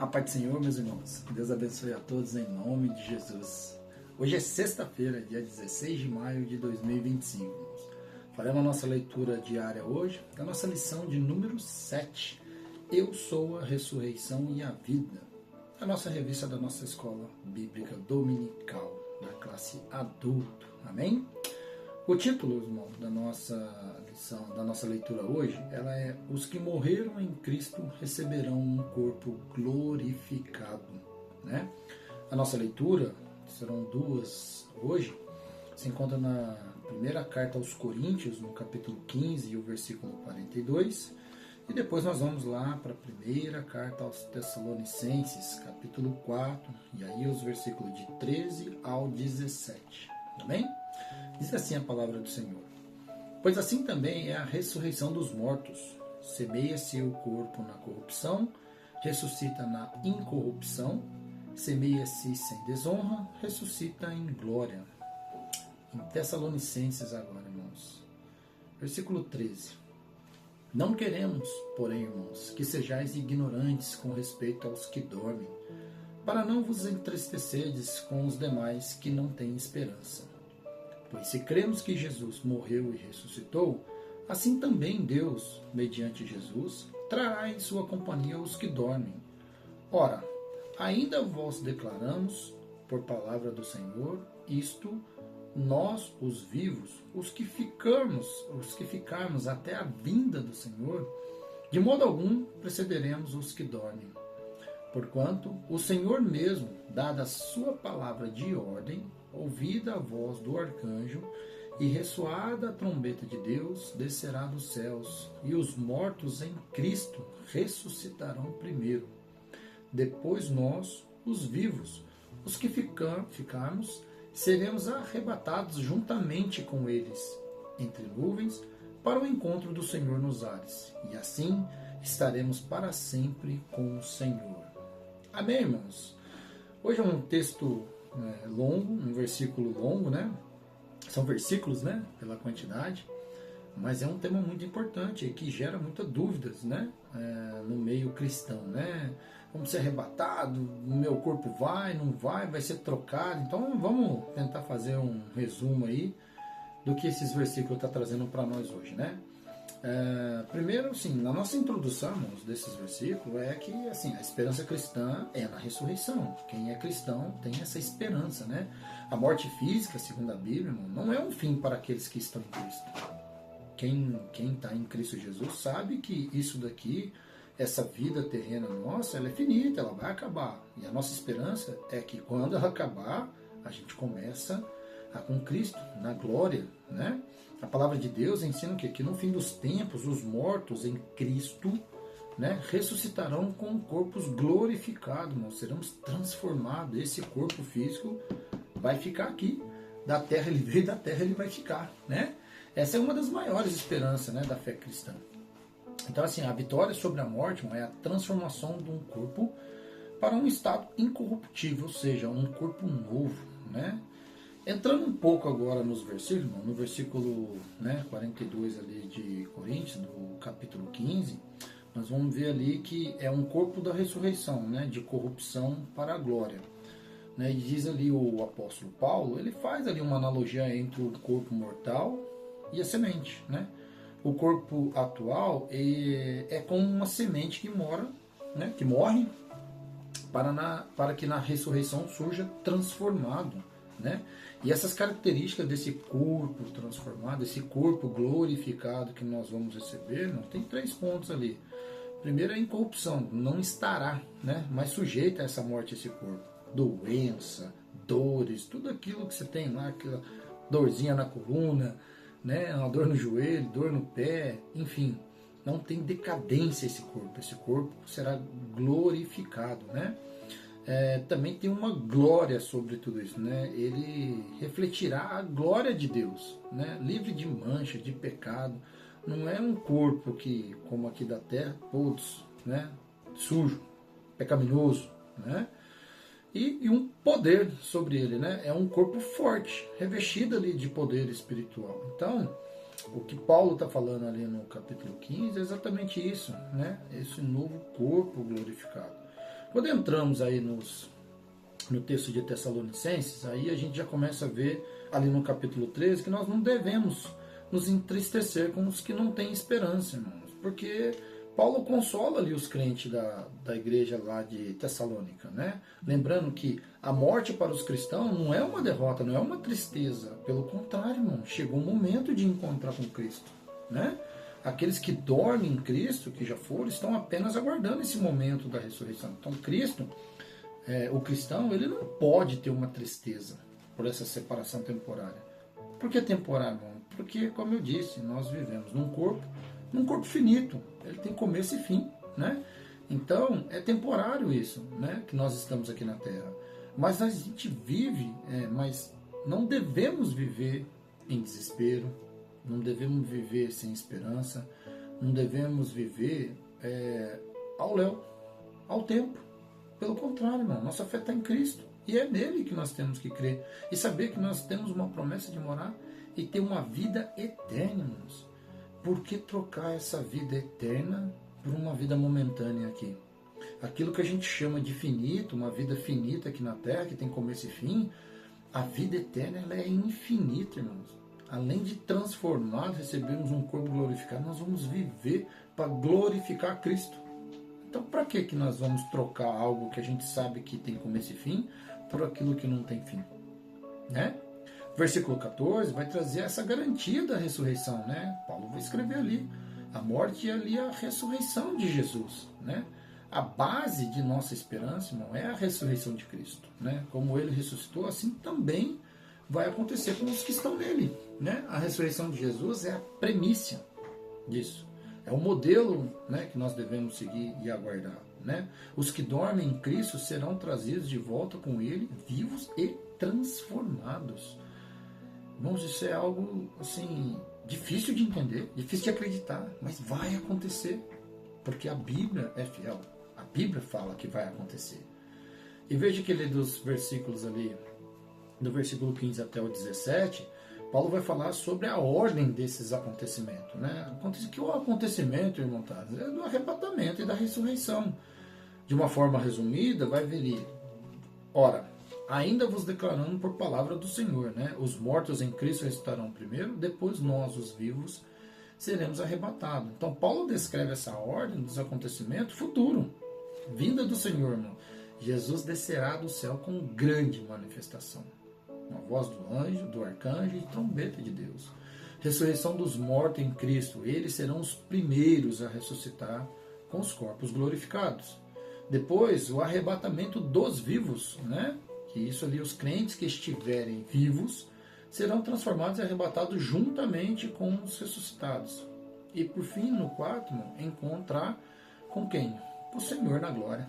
A paz do Senhor, meus irmãos. Que Deus abençoe a todos em nome de Jesus. Hoje é sexta-feira, dia 16 de maio de 2025. Irmãos. Faremos a nossa leitura diária hoje, da nossa lição de número 7. Eu sou a ressurreição e a vida. A nossa revista da nossa escola bíblica dominical, da classe adulto. Amém? O título, irmão, da nossa lição, da nossa leitura hoje, ela é: Os que morreram em Cristo receberão um corpo glorificado. Né? A nossa leitura, serão duas hoje, se encontra na primeira carta aos Coríntios, no capítulo 15 e o versículo 42, e depois nós vamos lá para a primeira carta aos Tessalonicenses, capítulo 4, e aí os versículos de 13 ao 17. Amém? Diz assim a palavra do Senhor: Pois assim também é a ressurreição dos mortos. Semeia-se o corpo na corrupção, ressuscita na incorrupção. Semeia-se sem desonra, ressuscita em glória. Em Tessalonicenses agora, irmãos. Versículo 13. Não queremos, porém, irmãos, que sejais ignorantes com respeito aos que dormem, para não vos entristecerdes com os demais que não têm esperança. Pois se cremos que Jesus morreu e ressuscitou, assim também Deus, mediante Jesus, trará em sua companhia os que dormem. Ora, ainda vos declaramos, por palavra do Senhor, isto, nós, os vivos, os que ficarmos até a vinda do Senhor, de modo algum precederemos os que dormem. Porquanto o Senhor mesmo, dada a sua palavra de ordem, ouvida a voz do arcanjo e ressoada a trombeta de Deus, descerá dos céus, e os mortos em Cristo ressuscitarão primeiro. Depois nós, os vivos, os que ficarmos, seremos arrebatados juntamente com eles, entre nuvens, para o encontro do Senhor nos ares, e assim estaremos para sempre com o Senhor. Amém, irmãos? Hoje é um texto longo, um versículo longo, né? São versículos, né? Pela quantidade, mas é um tema muito importante que gera muitas dúvidas, né? No meio cristão, né? Vamos ser arrebatados, o meu corpo não vai ser trocado. Então vamos tentar fazer um resumo aí do que esses versículos estão trazendo para nós hoje, né? Primeiro, assim, na nossa introdução desses versículos é que assim, a esperança cristã é na ressurreição. Quem é cristão tem essa esperança, né? A morte física, segundo a Bíblia, irmão, não é um fim para aqueles que estão em Cristo. Quem está em Cristo Jesus sabe que isso daqui, essa vida terrena nossa, ela é finita, ela vai acabar. E a nossa esperança é que quando ela acabar, a gente começa com Cristo, na glória, né? A palavra de Deus ensina que no fim dos tempos, os mortos em Cristo, né, ressuscitarão com corpos glorificados, nós seremos transformados. Esse corpo físico vai ficar aqui, da terra ele veio, da terra ele vai ficar, né? Essa é uma das maiores esperanças, né, da fé cristã. Então, assim, a vitória sobre a morte é a transformação de um corpo para um estado incorruptível, ou seja, um corpo novo, né? Entrando um pouco agora nos versículos, no versículo 42 ali de Coríntios, do capítulo 15, nós vamos ver ali que é um corpo da ressurreição, né, de corrupção para a glória. Né, e diz ali o apóstolo Paulo, ele faz ali uma analogia entre o corpo mortal e a semente. Né? O corpo atual é como uma semente que morre para que na ressurreição surja transformado. Né? E essas características desse corpo transformado, esse corpo glorificado que nós vamos receber, tem 3 pontos ali. Primeiro é a incorrupção, não estará, né, mais sujeito a essa morte, esse corpo. Doença, dores, tudo aquilo que você tem lá, aquela dorzinha na coluna, né, uma dor no joelho, dor no pé, enfim, não tem decadência esse corpo será glorificado, né? Também tem uma glória sobre tudo isso, né? Ele refletirá a glória de Deus, né? Livre de mancha, de pecado. Não é um corpo que, como aqui da terra, todos, né? Sujo, pecaminoso, né? E um poder sobre ele, né? É um corpo forte, revestido ali de poder espiritual. Então, o que Paulo está falando ali no capítulo 15 é exatamente isso, né? Esse novo corpo glorificado. Quando entramos aí no texto de Tessalonicenses, aí a gente já começa a ver ali no capítulo 13 que nós não devemos nos entristecer com os que não têm esperança, irmãos, porque Paulo consola ali os crentes da igreja lá de Tessalônica, né? Lembrando que a morte para os cristãos não é uma derrota, não é uma tristeza, pelo contrário, irmão, chegou o momento de encontrar com Cristo, né? Aqueles que dormem em Cristo, que já foram, estão apenas aguardando esse momento da ressurreição. Então Cristo, o cristão, ele não pode ter uma tristeza por essa separação temporária. Por que temporário, irmão? Porque, como eu disse, nós vivemos num corpo finito. Ele tem começo e fim, né? Então, é temporário isso, né? Que nós estamos aqui na Terra. Mas a gente vive, mas não devemos viver em desespero, não devemos viver sem esperança, não devemos viver ao léu, ao tempo. Pelo contrário, irmão, nossa fé está em Cristo. E é nele que nós temos que crer. E saber que nós temos uma promessa de morar e ter uma vida eterna, irmãos. Por que trocar essa vida eterna por uma vida momentânea aqui? Aquilo que a gente chama de finito, uma vida finita aqui na Terra, que tem começo e fim, a vida eterna ela é infinita, irmãos. Além de transformar, recebermos um corpo glorificado, nós vamos viver para glorificar Cristo. Então, para que nós vamos trocar algo que a gente sabe que tem começo e fim por aquilo que não tem fim? Né? Versículo 14 vai trazer essa garantia da ressurreição, né? Paulo vai escrever ali a morte e ali a ressurreição de Jesus, né? A base de nossa esperança, irmão, é a ressurreição de Cristo, né? Como ele ressuscitou, assim também vai acontecer com os que estão nele, né? A ressurreição de Jesus é a premissa disso. É o modelo, né, que nós devemos seguir e aguardar, né? Os que dormem em Cristo serão trazidos de volta com ele, vivos e transformados. Irmãos, isso é algo, assim, difícil de entender, difícil de acreditar, mas vai acontecer, porque a Bíblia é fiel. A Bíblia fala que vai acontecer. E veja que ele dos versículos ali, do versículo 15 até o 17, Paulo vai falar sobre a ordem desses acontecimentos, né? Que o acontecimento, irmão, é do arrebatamento e da ressurreição. De uma forma resumida, vai vir, ora, ainda vos declarando por palavra do Senhor, né? Os mortos em Cristo ressuscitarão primeiro, depois nós, os vivos, seremos arrebatados. Então, Paulo descreve essa ordem dos acontecimentos futuro, vinda do Senhor, irmão. Jesus descerá do céu com grande manifestação, uma voz do anjo, do arcanjo e trombeta de Deus. Ressurreição dos mortos em Cristo, eles serão os primeiros a ressuscitar com os corpos glorificados. Depois, o arrebatamento dos vivos, né? Que isso ali, os crentes que estiverem vivos serão transformados e arrebatados juntamente com os ressuscitados. E por fim, no quarto, encontrar com quem? O Senhor na glória,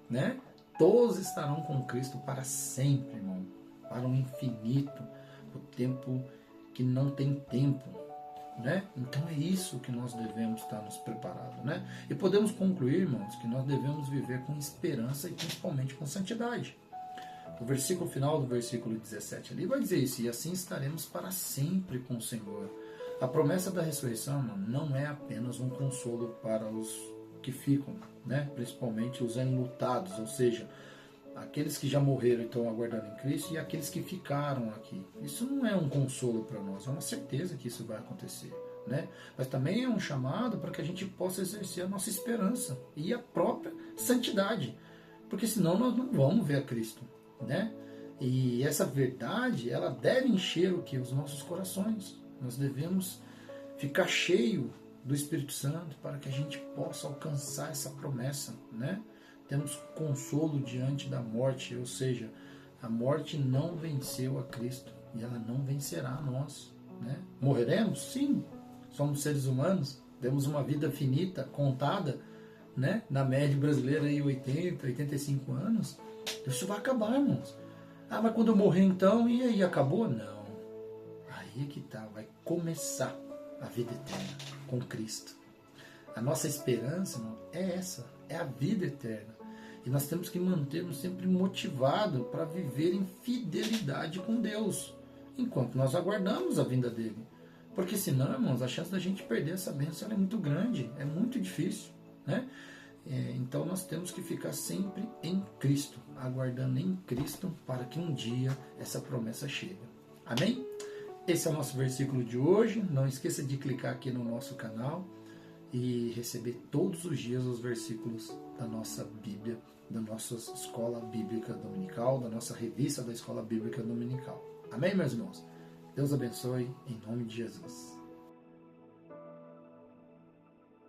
né? Todos estarão com Cristo para sempre, irmão, para o infinito, o tempo que não tem tempo, né? Então é isso que nós devemos estar nos preparando, né? E podemos concluir, irmãos, que nós devemos viver com esperança e principalmente com santidade. O versículo final do versículo 17 ali vai dizer isso: e assim estaremos para sempre com o Senhor. A promessa da ressurreição, irmão, não é apenas um consolo para os que ficam, né? Principalmente os enlutados, ou seja, aqueles que já morreram e estão aguardando em Cristo e aqueles que ficaram aqui. Isso não é um consolo para nós, é uma certeza que isso vai acontecer, né? Mas também é um chamado para que a gente possa exercer a nossa esperança e a própria santidade, porque senão nós não vamos ver a Cristo, né? E essa verdade, ela deve encher o que? Os nossos corações. Nós devemos ficar cheio do Espírito Santo para que a gente possa alcançar essa promessa, né? Temos consolo diante da morte, ou seja, a morte não venceu a Cristo e ela não vencerá a nós, né? Morreremos? Sim, somos seres humanos, temos uma vida finita, contada, né? Na média brasileira aí 80, 85 anos, isso vai acabar, irmãos. Ah, mas quando eu morrer então, e aí, acabou? Não. Aí que tá, vai começar a vida eterna com Cristo. A nossa esperança, irmão, é essa, é a vida eterna. E nós temos que manter-nos sempre motivados para viver em fidelidade com Deus, enquanto nós aguardamos a vinda dele. Porque senão, irmãos, a chance da gente perder essa bênção é muito grande, é muito difícil, né? Então nós temos que ficar sempre em Cristo, aguardando em Cristo para que um dia essa promessa chegue. Amém? Esse é o nosso versículo de hoje. Não esqueça de clicar aqui no nosso canal e receber todos os dias os versículos da nossa Bíblia, da nossa Escola Bíblica Dominical, da nossa revista da Escola Bíblica Dominical. Amém, meus irmãos? Deus abençoe, em nome de Jesus.